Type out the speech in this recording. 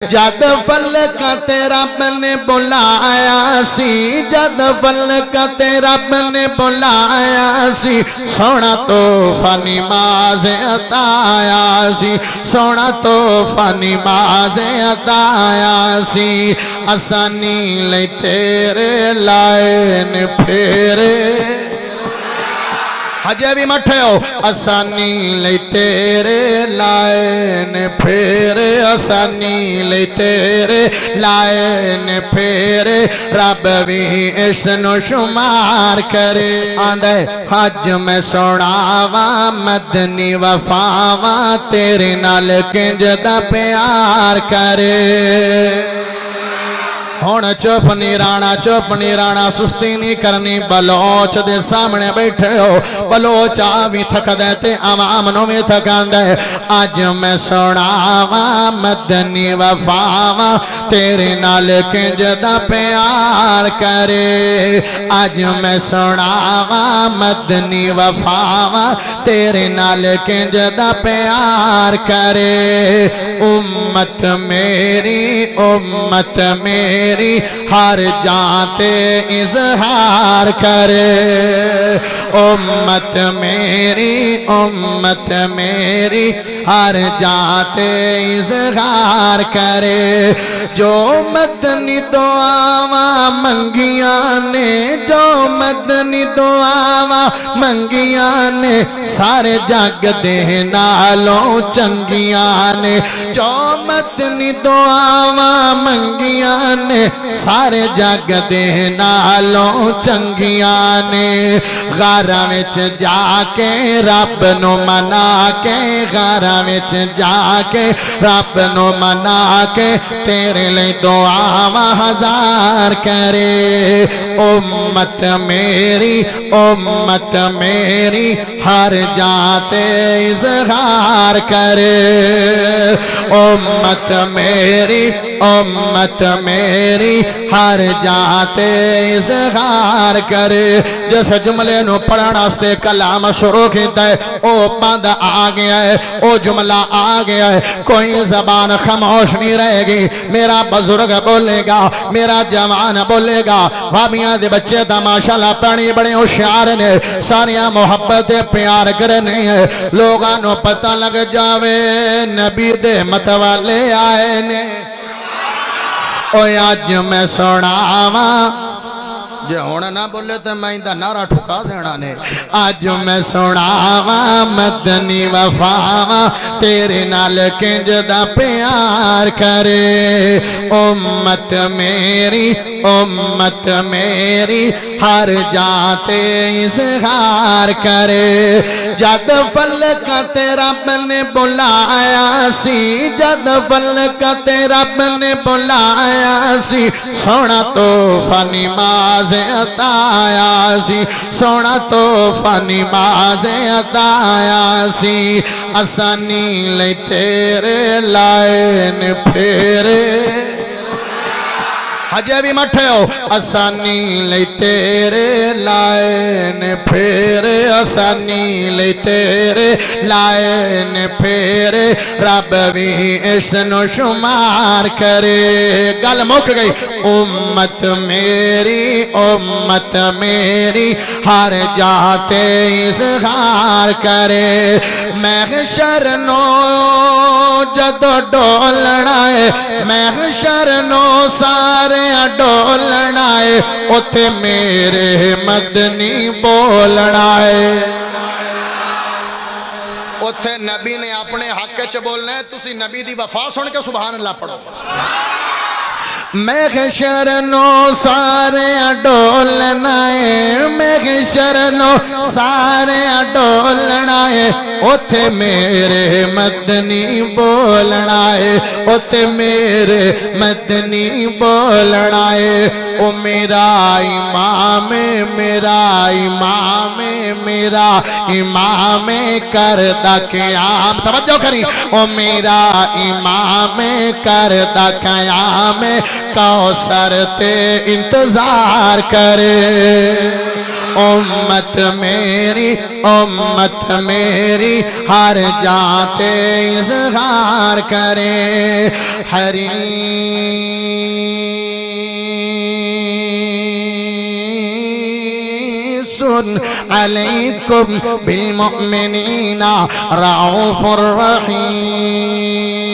جد فلک رب نے بلایا سی، جد فلک رب نے بلایا سی، سونا تحفہ نماز عطایا سی، سونا تحفہ نماز عطایا سی، آسانی لئی تیرے لائن پھیرے حجے بھی مٹھے ہو، آسانی لئی تیرے لائن پھیرے، آسانی لئی تیرے لائن پھیرے، رب بھی اس نو شمار کرے۔ آندھے حج میں سوڑاواں مدنی وفاواں، تیرے نال کنج دا پیار کرے۔ ہون چپ نہیں رانا سستی نہیں کرنی، بلوچ دے سامنے بیٹھے ہو، بلوچ آوی تھک دیتے عوام نو میں تھکان دے۔ آج میں سناواں مدنی وفاواں، تیرے نال کنج دا پیار کرے۔ آج میں سناواں مدنی وفاواں، تیرے نال کنج دا پیار کرے۔ امت میری ہر جاتے اظہار کرے، امت میری ہر جاتے اظہار کرے۔ جو مدنی دعاواں منگیاں نے، جو مدنی دعاواں منگیاں نے، سارے جگ دے نالوں چنگیاں نے۔ جو مدنی دعاواں منگیاں نے، سارے جگ دے نالوں چنگیاں نے۔ غاراں وچ جا کے رب نو منا کے، غاراں وچ جا کے رب نو منا کے، تیرے لئی دعاواں ہزار کرے۔ امت میری ہر جاتے اظہار کرے۔ امت میری ہر جاتے اظہار کرے۔ جس جملے نو پڑھنا استے کلام شروع کیتا ہے، او بند آ گیا ہے، او جملہ آ گیا ہے، کوئی زبان خاموش نہیں رہے گی۔ میرا بزرگ بولے گا، میرا جوان بولے گا، بھابیاں دے بچے تا ماشاءاللہ پڑھنی بڑے ہوشیار نے، ساریاں محبت پیار کرنے ہیں۔ لوگاں نو پتہ لگ جاوے نبی دے متوالے آئے نے۔ اوہ آج میں سناواں، جے ہونا نہ بولے تو میں اندہ نعرہ ٹھکا دینا نے۔ آج میں سناواں مدنی وفاواں، تیرے نال کنج دا پیار کرے۔ امت میری ہر جاتے اظہار کرے۔ جد فلک رب نے بلایا سی، جد فلک رب نے بلایا سی، سونا تحفہ نماز عطایا سی، سونا تحفہ نماز عطایا سی، آسانی لئی تیرے لائن پھیرے حجے بھی مٹھے ہو، آسانی لئی تیرے لائن پھیرے، آسانی لئی تیرے لائن پھیرے، رب بھی اس نو شمار کرے۔ گل مک گئی۔ امت میری ہر جاتے اظہار کرے۔ محشر نو جدو ڈولنا ہے، محشر نو سارے ڈولنا ہے، اوتھے میرے مدنی بولنا ہے۔ اوتھے نبی نے اپنے حق چ بولنا ہے، تسی نبی دی وفا سن کے سبحان اللہ پڑھو۔ محشر نو سارے ڈولنا ہے، محشر نو سارے ڈولنا ہے، اوتھے میرے مدنی بولنا ہے، اوتھے میرے مدنی بولنا ہے۔ او میرا امام، میرا امام، میرا امام کردہ قیام، توجہ کری، او میرا امام کردہ قیام، کوثر تے انتظار کرے۔ امت میری ہر جاتے اظہار کرے۔ حريص عليكم بالمؤمنين رؤوف رحيم